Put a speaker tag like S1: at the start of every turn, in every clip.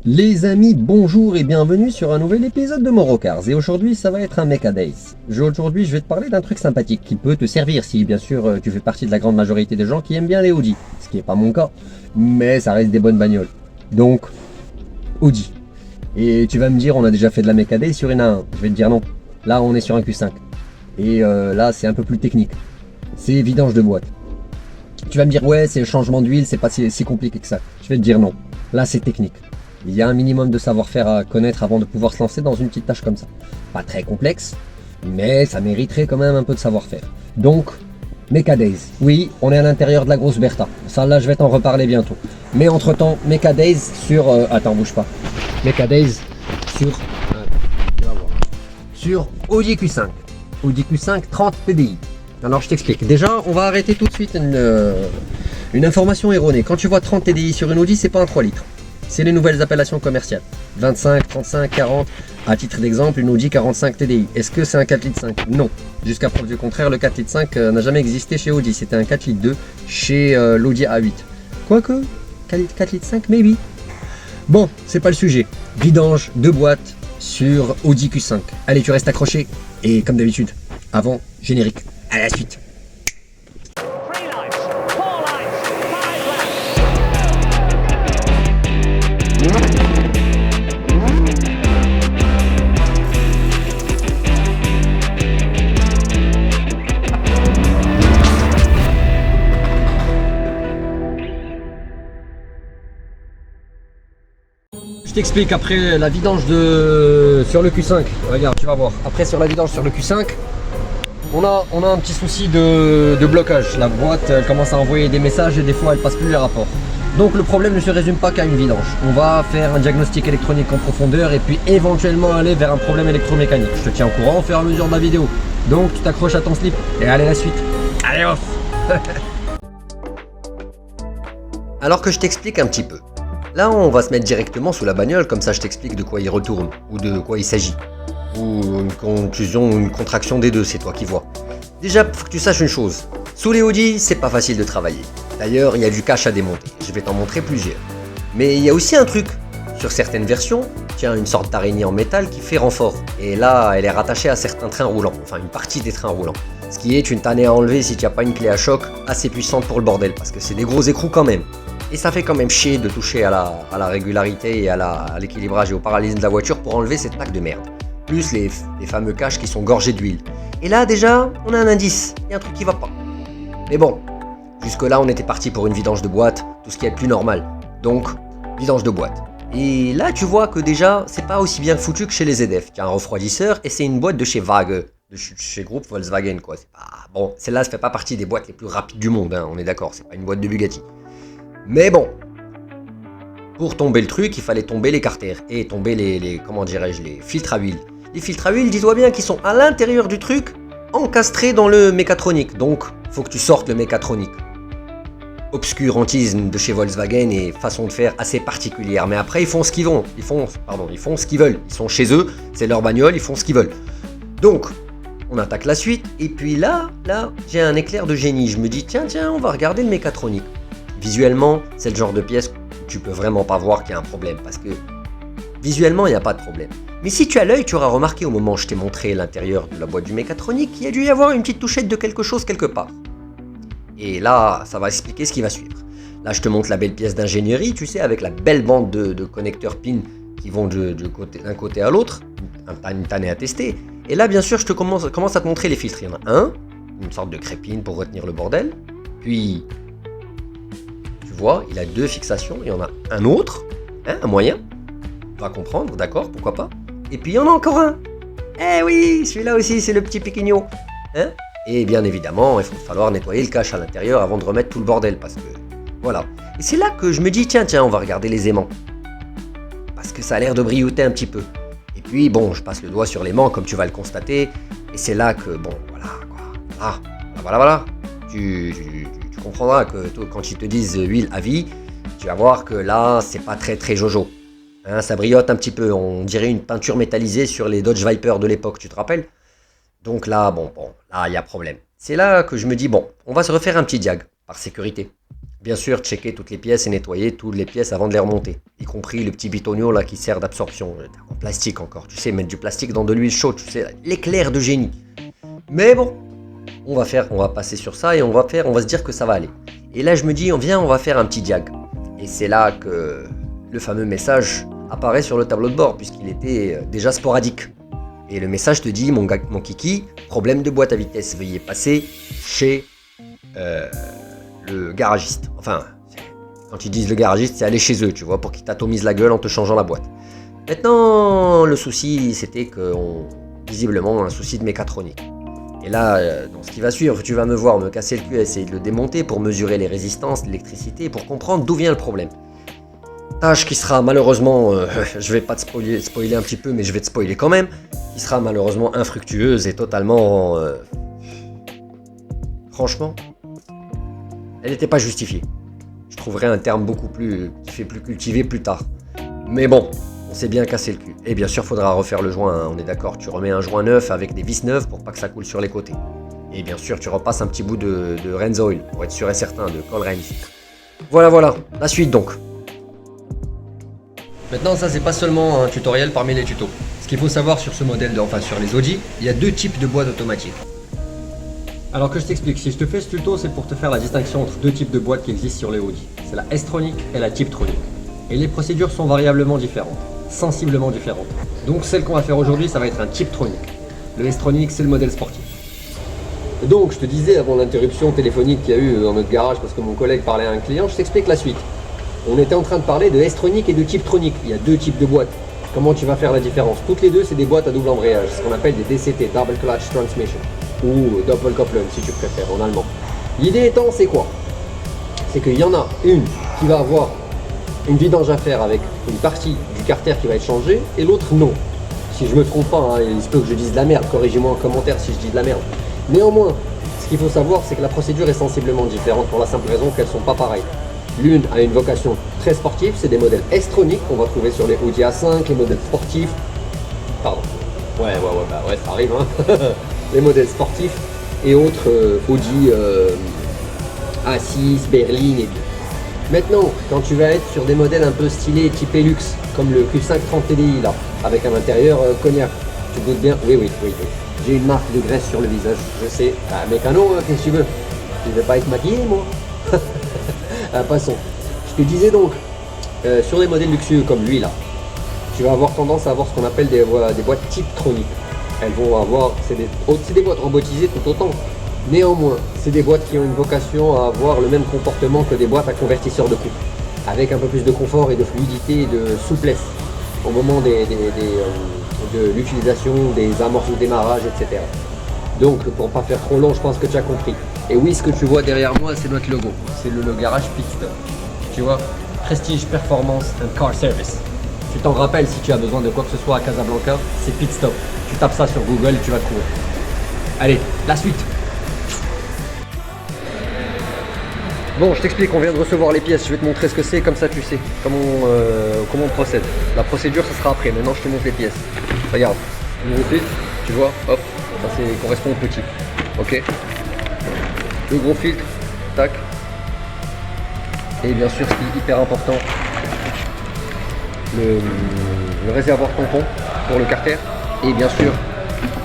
S1: Les amis, bonjour et bienvenue sur un nouvel épisode de Morocars. Et aujourd'hui, ça va être un Mecha Days. Aujourd'hui, je vais te parler d'un truc sympathique qui peut te servir si, bien sûr, tu fais partie de la grande majorité des gens qui aiment bien les Audi. Ce qui n'est pas mon cas, mais ça reste des bonnes bagnoles. Donc, Audi. Et tu vas me dire, on a déjà fait de la Mecha Days sur une A1. Je vais te dire non. Là, on est sur un Q5. Et là, c'est un peu plus technique. C'est vidange de boîte. Tu vas me dire, ouais, c'est le changement d'huile, c'est pas si compliqué que ça. Je vais te dire non. Là, c'est technique. Il y a un minimum de savoir-faire à connaître avant de pouvoir se lancer dans une petite tâche comme ça. Pas très complexe, mais ça mériterait quand même un peu de savoir-faire. Donc, Mecha Days. Oui, on est à l'intérieur de la grosse Bertha. Ça, là, je vais t'en reparler bientôt. Mais entre-temps, Mecha Days sur... attends, bouge pas. Mecha Days sur... tu vas voir. Sur Audi Q5. Audi Q5 30 TDI. Alors, je t'explique. Déjà, on va arrêter tout de suite une information erronée. Quand tu vois 30 TDI sur une Audi, c'est pas un 3 litres. C'est les nouvelles appellations commerciales. 25, 35, 40. À titre d'exemple, une Audi 45 TDI. Est-ce que c'est un 4 litres 5? Non. Jusqu'à preuve du contraire, le 4 litres 5 n'a jamais existé chez Audi. C'était un 4 litres 2 chez l'Audi A8. Quoique, 4 litres 5, maybe. Bon, c'est pas le sujet. Vidange de boîte sur Audi Q5. Allez, tu restes accroché. Et comme d'habitude, avant, générique. À la suite. Je t'explique après la vidange sur le Q5. Regarde, tu vas voir. Après sur la vidange sur le Q5, on a un petit souci de blocage. La boîte elle commence à envoyer des messages et des fois elle passe plus les rapports. Donc le problème ne se résume pas qu'à une vidange. On va faire un diagnostic électronique en profondeur et puis éventuellement aller vers un problème électromécanique. Je te tiens au courant au fur et à mesure de la vidéo. Donc tu t'accroches à ton slip et allez la suite. Allez off. Alors que je t'explique un petit peu. Là, on va se mettre directement sous la bagnole, comme ça je t'explique de quoi il retourne, ou de quoi il s'agit. Ou une conclusion ou une contraction des deux, c'est toi qui vois. Déjà, faut que tu saches une chose. Sous les Audi, c'est pas facile de travailler. D'ailleurs, il y a du cache à démonter. Je vais t'en montrer plusieurs. Mais il y a aussi un truc. Sur certaines versions, tiens, une sorte d'araignée en métal qui fait renfort. Et là, elle est rattachée à certains trains roulants, enfin une partie des trains roulants. Ce qui est une tannée à enlever si tu n'as pas une clé à choc assez puissante pour le bordel, parce que c'est des gros écrous quand même. Et ça fait quand même chier de toucher à la régularité et à l'équilibrage et au parallélisme de la voiture pour enlever cette plaque de merde. Plus les fameux caches qui sont gorgés d'huile. Et là déjà, on a un indice, il y a un truc qui va pas. Mais bon, jusque là on était parti pour une vidange de boîte, tout ce qui est le plus normal. Donc, vidange de boîte. Et là tu vois que déjà, c'est pas aussi bien foutu que chez les ZF. Il y a un refroidisseur et c'est une boîte de chez Waage, de chez groupe Volkswagen quoi. C'est pas... Bon, celle-là, ça fait pas partie des boîtes les plus rapides du monde, hein, on est d'accord, c'est pas une boîte de Bugatti. Mais bon, pour tomber le truc, il fallait tomber les carters et tomber les comment dirais-je, les filtres à huile. Les filtres à huile, dis-toi bien qu'ils sont à l'intérieur du truc, encastrés dans le mécatronique. Donc, faut que tu sortes le mécatronique. Obscurantisme de chez Volkswagen et façon de faire assez particulière. Mais après, ils font ce qu'ils vont. Ils font ce qu'ils veulent. Ils sont chez eux, c'est leur bagnole, ils font ce qu'ils veulent. Donc, on attaque la suite. Et puis là, j'ai un éclair de génie. Je me dis, tiens, on va regarder le mécatronique. Visuellement, c'est le genre de pièce où tu peux vraiment pas voir qu'il y a un problème, parce que visuellement, il n'y a pas de problème. Mais si tu as l'œil, tu auras remarqué au moment où je t'ai montré l'intérieur de la boîte du mécatronique qu'il y a dû y avoir une petite touchette de quelque chose quelque part. Et là, ça va expliquer ce qui va suivre. Là, je te montre la belle pièce d'ingénierie, tu sais, avec la belle bande de connecteurs PIN qui vont d'un côté à l'autre, une tannée à tester. Et là, bien sûr, je commence à te montrer les filtres. Il y en a un, une sorte de crépine pour retenir le bordel, puis... il a deux fixations, il y en a un autre, hein, un moyen, on va comprendre, d'accord, pourquoi pas. Et puis il y en a encore un. Eh oui, celui-là aussi, c'est le petit piquignon. Hein. Et bien évidemment, il va falloir nettoyer le cache à l'intérieur avant de remettre tout le bordel, parce que, voilà. Et c'est là que je me dis, tiens, on va regarder les aimants. Parce que ça a l'air de brilloter un petit peu. Et puis, bon, je passe le doigt sur l'aimant, comme tu vas le constater, et c'est là que, bon, voilà. Tu comprendras que quand ils te disent huile à vie, tu vas voir que là, c'est pas très très jojo. Hein, ça brillote un petit peu, on dirait une peinture métallisée sur les Dodge Viper de l'époque, tu te rappelles? Donc là, là, il y a problème. C'est là que je me dis, bon, on va se refaire un petit diag, par sécurité.
S2: Bien sûr, checker toutes les pièces et nettoyer toutes les pièces avant de les remonter. Y compris le petit bitonio là qui sert d'absorption. En plastique encore, tu sais, mettre du plastique dans de l'huile chaude, tu sais, l'éclair de génie. Mais bon, on va passer sur ça et on va se dire que ça va aller. Et là je me dis, on va faire un petit diag. Et c'est là que le fameux message apparaît sur le tableau de bord, puisqu'il était déjà sporadique. Et le message te dit, mon kiki, problème de boîte à vitesse, veuillez passer chez le garagiste. Enfin, quand ils disent le garagiste, c'est aller chez eux, tu vois, pour qu'ils t'atomisent la gueule en te changeant la boîte. Maintenant, le souci, c'était visiblement un souci de mécatronique. Et là, dans ce qui va suivre, tu vas me voir me casser le cul à essayer de le démonter pour mesurer les résistances, l'électricité, pour comprendre d'où vient le problème. Tâche qui sera malheureusement, je vais pas te spoiler un petit peu, mais je vais te spoiler quand même, qui sera malheureusement infructueuse et totalement... franchement, elle n'était pas justifiée. Je trouverai un terme qui fait plus cultivé plus tard. Mais bon, on s'est bien cassé le cul. Et bien sûr, faudra refaire le joint, hein, on est d'accord. Tu remets un joint neuf avec des vis neuves pour pas que ça coule sur les côtés. Et bien sûr, tu repasses un petit bout de Renzoil pour être sûr et certain, de Colrens. Voilà, la suite donc.
S1: Maintenant, ça c'est pas seulement un tutoriel parmi les tutos. Ce qu'il faut savoir sur ce modèle, sur les Audi, il y a deux types de boîtes automatiques. Alors que je t'explique, si je te fais ce tuto, c'est pour te faire la distinction entre deux types de boîtes qui existent sur les Audi. C'est la S-Tronic et la Tiptronic. Et les procédures sont variablement différentes, sensiblement différentes. Donc celle qu'on va faire aujourd'hui, ça va être un Tiptronic. Le S-Tronic, c'est le modèle sportif. Et donc, je te disais avant l'interruption téléphonique qu'il y a eu dans notre garage parce que mon collègue parlait à un client, je t'explique la suite. On était en train de parler de S-Tronic et de Tiptronic. Il y a deux types de boîtes. Comment tu vas faire la différence? Toutes les deux, c'est des boîtes à double embrayage, ce qu'on appelle des DCT, Double Clutch Transmission, ou Doppelkopplung si tu préfères en allemand. L'idée étant, c'est quoi? C'est qu'il y en a une qui va avoir une vidange à faire avec une partie du carter qui va être changée et l'autre non. Si je me trompe pas, hein, il se peut que je dise de la merde, corrigez-moi en commentaire si je dis de la merde. Néanmoins, ce qu'il faut savoir, c'est que la procédure est sensiblement différente pour la simple raison qu'elles ne sont pas pareilles. L'une a une vocation très sportive, c'est des modèles S-Tronic qu'on va trouver sur les Audi A5, les modèles sportifs. Pardon. Ouais, ça arrive, hein. Les modèles sportifs et autres Audi A6, Berline et tout. Maintenant, quand tu vas être sur des modèles un peu stylés type luxe, comme le Q530 TDI là, avec un intérieur cognac, tu te doutes bien, oui. J'ai une marque de graisse sur le visage, je sais. Ah, mécano, qu'est-ce que tu veux? Je vais pas être maquillé, moi. Passons. Je te disais donc, sur des modèles luxueux comme lui là, tu vas avoir tendance à avoir ce qu'on appelle des boîtes Tiptronic. Elles vont avoir, c'est des boîtes robotisées tout autant. Néanmoins, c'est des boîtes qui ont une vocation à avoir le même comportement que des boîtes à convertisseur de couple, avec un peu plus de confort et de fluidité et de souplesse au moment de l'utilisation des amorces de démarrage, etc. Donc, pour pas faire trop long, je pense que tu as compris. Et oui, ce que tu vois derrière moi, c'est notre logo. C'est le garage Pitstop. Tu vois, Prestige Performance and Car Service. Tu t'en rappelles si tu as besoin de quoi que ce soit à Casablanca, c'est Pitstop. Tu tapes ça sur Google et tu vas trouver. Allez, la suite. Bon, je t'explique, on vient de recevoir les pièces. Je vais te montrer ce que c'est, comme ça tu sais comment on procède. La procédure, ça sera après. Maintenant, je te montre les pièces. Regarde, le filtre, tu vois, hop, ça correspond au petit. Ok. Le gros filtre, tac. Et bien sûr, ce qui est hyper important, le réservoir tampon pour le carter. Et bien sûr,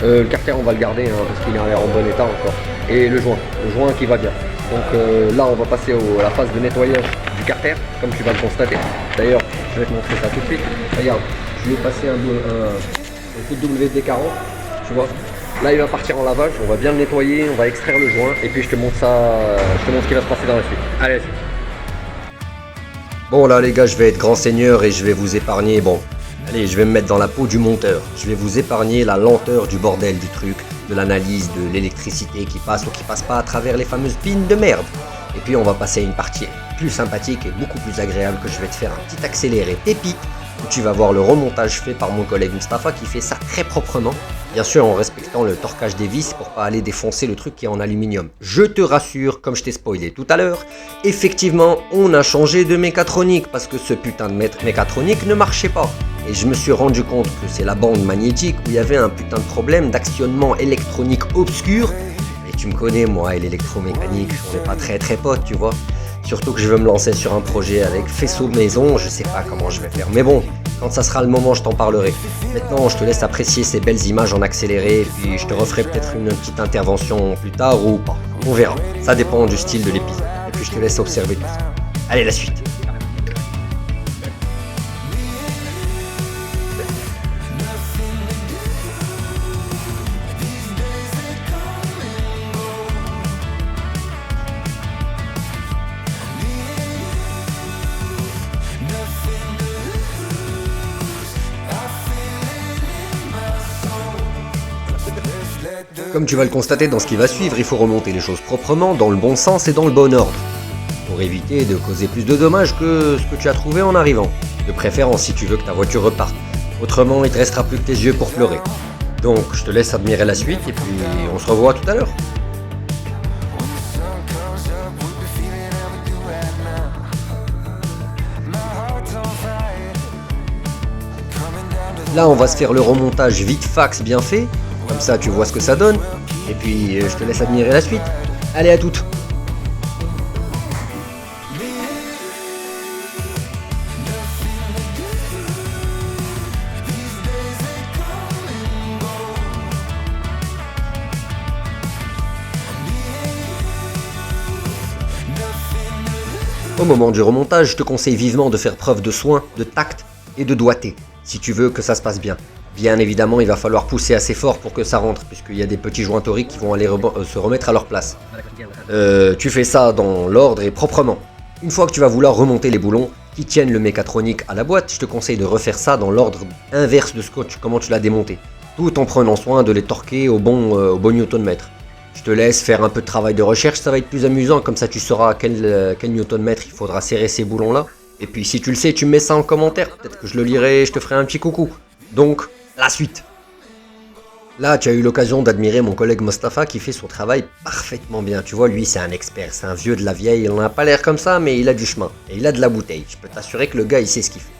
S1: le carter, on va le garder hein, parce qu'il a l'air en bon état encore. Et le joint qui va bien. Donc là, on va passer à la phase de nettoyage du carter, comme tu vas le constater. D'ailleurs, je vais te montrer ça tout de suite. Regarde, je lui ai passé un coup de WD-40, tu vois. Là, il va partir en lavage, on va bien le nettoyer, on va extraire le joint, et puis je te montre ce qui va se passer dans la suite. Allez.
S2: Bon là les gars, je vais être grand seigneur et je vais vous épargner, allez, je vais me mettre dans la peau du monteur. Je vais vous épargner la lenteur du bordel du truc, de l'analyse de l'électricité qui passe ou qui passe pas à travers les fameuses pins de merde. Et puis on va passer à une partie plus sympathique et beaucoup plus agréable que je vais te faire un petit accéléré pépite où tu vas voir le remontage fait par mon collègue Mustapha qui fait ça très proprement. Bien sûr en respectant le torquage des vis pour pas aller défoncer le truc qui est en aluminium. Je te rassure, comme je t'ai spoilé tout à l'heure, effectivement on a changé de mécatronique parce que ce putain de mécatronique ne marchait pas. Et je me suis rendu compte que c'est la bande magnétique où il y avait un putain de problème d'actionnement électronique obscur. Et tu me connais moi et l'électromécanique, on n'est pas très potes tu vois. Surtout que je veux me lancer sur un projet avec faisceau maison, je sais pas comment je vais faire. Mais bon, quand ça sera le moment, je t'en parlerai. Maintenant, je te laisse apprécier ces belles images en accéléré, et puis je te referai peut-être une petite intervention plus tard ou pas. On verra. Ça dépend du style de l'épisode. Et puis je te laisse observer tout ça. Allez, la suite. Comme tu vas le constater dans ce qui va suivre, il faut remonter les choses proprement, dans le bon sens et dans le bon ordre, pour éviter de causer plus de dommages que ce que tu as trouvé en arrivant. De préférence si tu veux que ta voiture reparte. Autrement, il te restera plus que tes yeux pour pleurer. Donc, je te laisse admirer la suite et puis on se revoit tout à l'heure. Là, on va se faire le remontage vite fax bien fait. Comme ça, tu vois ce que ça donne. Et puis, je te laisse admirer la suite. Allez, à toutes. Au moment du remontage, je te conseille vivement de faire preuve de soin, de tact et de doigté, si tu veux que ça se passe bien. Bien évidemment, il va falloir pousser assez fort pour que ça rentre, puisqu'il y a des petits joints toriques qui vont aller se remettre à leur place. Tu fais ça dans l'ordre et proprement. Une fois que tu vas vouloir remonter les boulons qui tiennent le mécatronique à la boîte, je te conseille de refaire ça dans l'ordre inverse de scotch, comment tu l'as démonté, tout en prenant soin de les torquer au bon newton-mètre. Je te laisse faire un peu de travail de recherche, ça va être plus amusant, comme ça tu sauras à quel newton-mètre il faudra serrer ces boulons-là. Et puis si tu le sais, tu me mets ça en commentaire, peut-être que je le lirai et je te ferai un petit coucou. Donc, la suite. Là, tu as eu l'occasion d'admirer mon collègue Mostafa qui fait son travail parfaitement bien. Tu vois, lui, c'est un expert, c'est un vieux de la vieille. Il n'a pas l'air comme ça, mais il a du chemin. Et il a de la bouteille. Je peux t'assurer que le gars, il sait ce qu'il fait.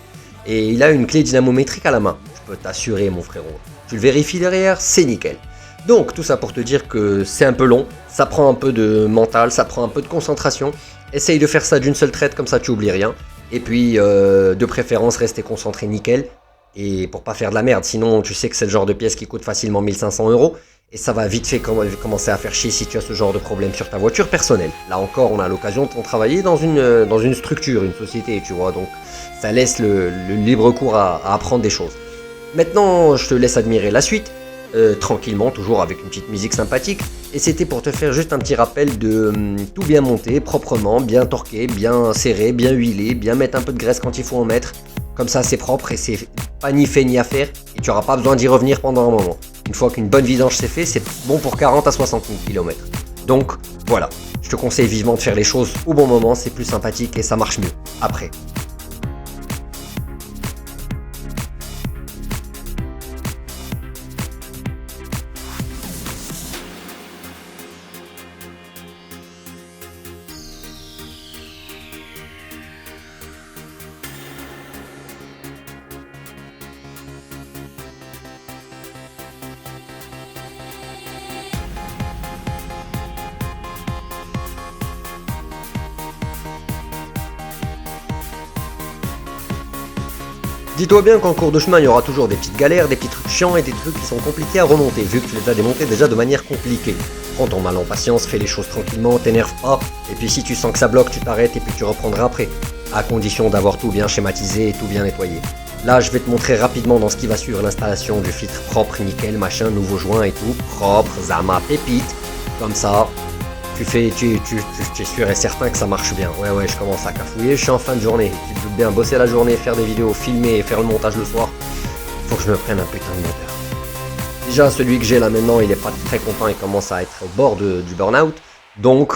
S2: Et il a une clé dynamométrique à la main. Je peux t'assurer, mon frérot. Tu le vérifies derrière, c'est nickel. Donc, tout ça pour te dire que c'est un peu long. Ça prend un peu de mental, ça prend un peu de concentration. Essaye de faire ça d'une seule traite, comme ça tu oublies rien. Et puis, de préférence, rester concentré nickel. Et pour pas faire de la merde, sinon tu sais que c'est le genre de pièce qui coûte facilement 1500 €. Et ça va vite fait commencer à faire chier si tu as ce genre de problème sur ta voiture personnelle. Là encore, on a l'occasion de travailler dans une structure, une société, tu vois. Donc ça laisse le libre cours à apprendre des choses. Maintenant, je te laisse admirer la suite. Tranquillement, toujours avec une petite musique sympathique. Et c'était pour te faire juste un petit rappel de tout bien monter, proprement, bien torquer, bien serrer, bien huiler, bien mettre un peu de graisse quand il faut en mettre. Comme ça, c'est propre et c'est pas ni fait ni à faire. Et tu n'auras pas besoin d'y revenir pendant un moment. Une fois qu'une bonne vidange s'est faite, c'est bon pour 40 à 60 000 km. Donc, voilà. Je te conseille vivement de faire les choses au bon moment. C'est plus sympathique et ça marche mieux après. Dis-toi bien qu'en cours de chemin, il y aura toujours des petites galères, des petits trucs chiants et des trucs qui sont compliqués à remonter, vu que tu les as démontés déjà de manière compliquée. Prends ton mal en patience, fais les choses tranquillement, t'énerve pas, et puis si tu sens que ça bloque, tu t'arrêtes et puis tu reprendras après, à condition d'avoir tout bien schématisé et tout bien nettoyé. Là, je vais te montrer rapidement dans ce qui va suivre l'installation du filtre propre, nickel, machin, nouveau joint et tout, propre, Zama, pépite, comme ça. Tu es sûr et certain que ça marche bien. Ouais, je commence à cafouiller, je suis en fin de journée. Tu te doutes bien, bosser la journée, faire des vidéos, filmer et faire le montage le soir. Faut que je me prenne un putain de monteur. Déjà, celui que j'ai là maintenant, il est pas très content, il commence à être au bord du burn-out. Donc,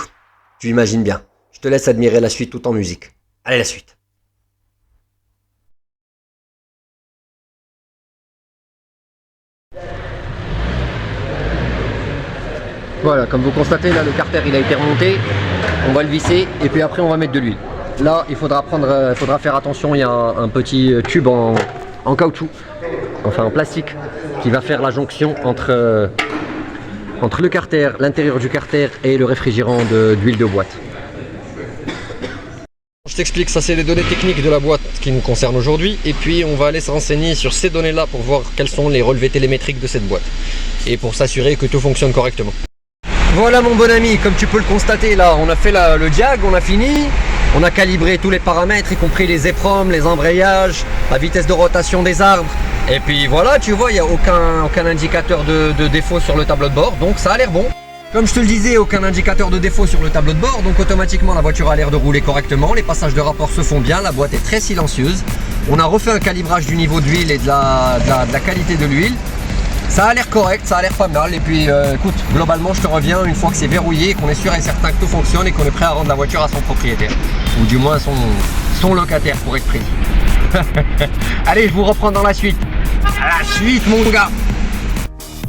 S2: tu imagines bien. Je te laisse admirer la suite tout en musique. Allez, la suite. Voilà, comme vous constatez, là le carter il a été remonté, on va le visser et puis après on va mettre de l'huile. Là il faudra faire attention, il y a un petit tube en caoutchouc, enfin en plastique, qui va faire la jonction entre le carter, l'intérieur du carter et le réfrigérant d'huile de boîte.
S1: Je t'explique, ça c'est les données techniques de la boîte qui nous concernent aujourd'hui. Et puis on va aller se renseigner sur ces données-là pour voir quels sont les relevés télémétriques de cette boîte. Et pour s'assurer que tout fonctionne correctement. Voilà mon bon ami, comme tu peux le constater là, on a fait le diag, on a fini. On a calibré tous les paramètres, y compris les EPROM, les embrayages, la vitesse de rotation des arbres. Et puis voilà, tu vois, il n'y a aucun indicateur de défaut sur le tableau de bord, donc ça a l'air bon. Comme je te le disais, aucun indicateur de défaut sur le tableau de bord, donc automatiquement la voiture a l'air de rouler correctement, les passages de rapport se font bien, la boîte est très silencieuse. On a refait un calibrage du niveau d'huile et de la qualité de l'huile. Ça a l'air correct, ça a l'air pas mal. Et puis écoute, globalement je te reviens une fois que c'est verrouillé, qu'on est sûr et certain que tout fonctionne et qu'on est prêt à rendre la voiture à son propriétaire. Ou du moins son locataire pour être précis. Allez, je vous reprends dans la suite. À la suite mon gars.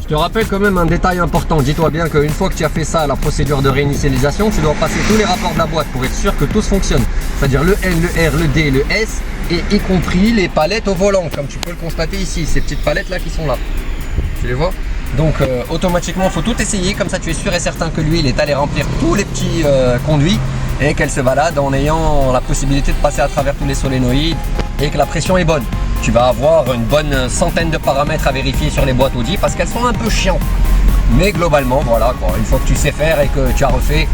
S1: Je te rappelle quand même un détail important. Dis-toi bien qu'une fois que tu as fait ça, la procédure de réinitialisation, tu dois passer tous les rapports de la boîte pour être sûr que tout fonctionne. C'est-à-dire le N, le R, le D, le S, et y compris les palettes au volant, comme tu peux le constater ici, ces petites palettes là qui sont là. Tu les vois? Donc automatiquement il faut tout essayer, comme ça tu es sûr et certain que l'huile est allée remplir tous les petits conduits et qu'elle se balade en ayant la possibilité de passer à travers tous les solénoïdes et que la pression est bonne. Tu vas avoir une bonne centaine de paramètres à vérifier sur les boîtes Audi parce qu'elles sont un peu chiantes. Mais globalement voilà quoi, une fois que tu sais faire et que tu as refait,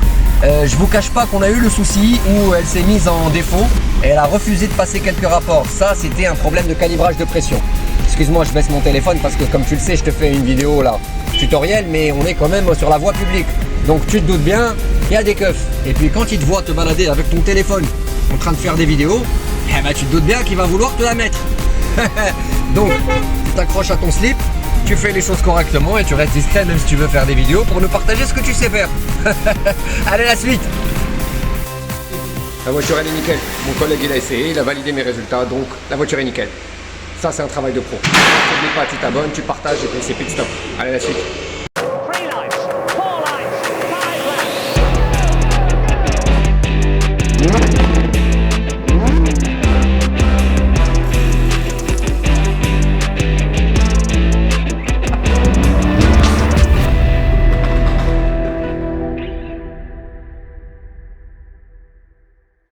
S1: je vous cache pas qu'on a eu le souci où elle s'est mise en défaut et elle a refusé de passer quelques rapports. Ça c'était un problème de calibrage de pression. Excuse-moi, je baisse mon téléphone parce que comme tu le sais, je te fais une vidéo là, tutoriel, mais on est quand même sur la voie publique. Donc tu te doutes bien, il y a des keufs. Et puis quand il te voit te balader avec ton téléphone en train de faire des vidéos, eh ben, tu te doutes bien qu'il va vouloir te la mettre. Donc tu t'accroches à ton slip, tu fais les choses correctement et tu restes discret même si tu veux faire des vidéos pour nous partager ce que tu sais faire. Allez, la suite. La voiture elle est nickel. Mon collègue il a essayé, il a validé mes résultats, donc la voiture est nickel. Ça c'est un travail de pro. N'oublie pas, tu t'abonnes, tu partages et puis c'est pit stop. Allez, la suite.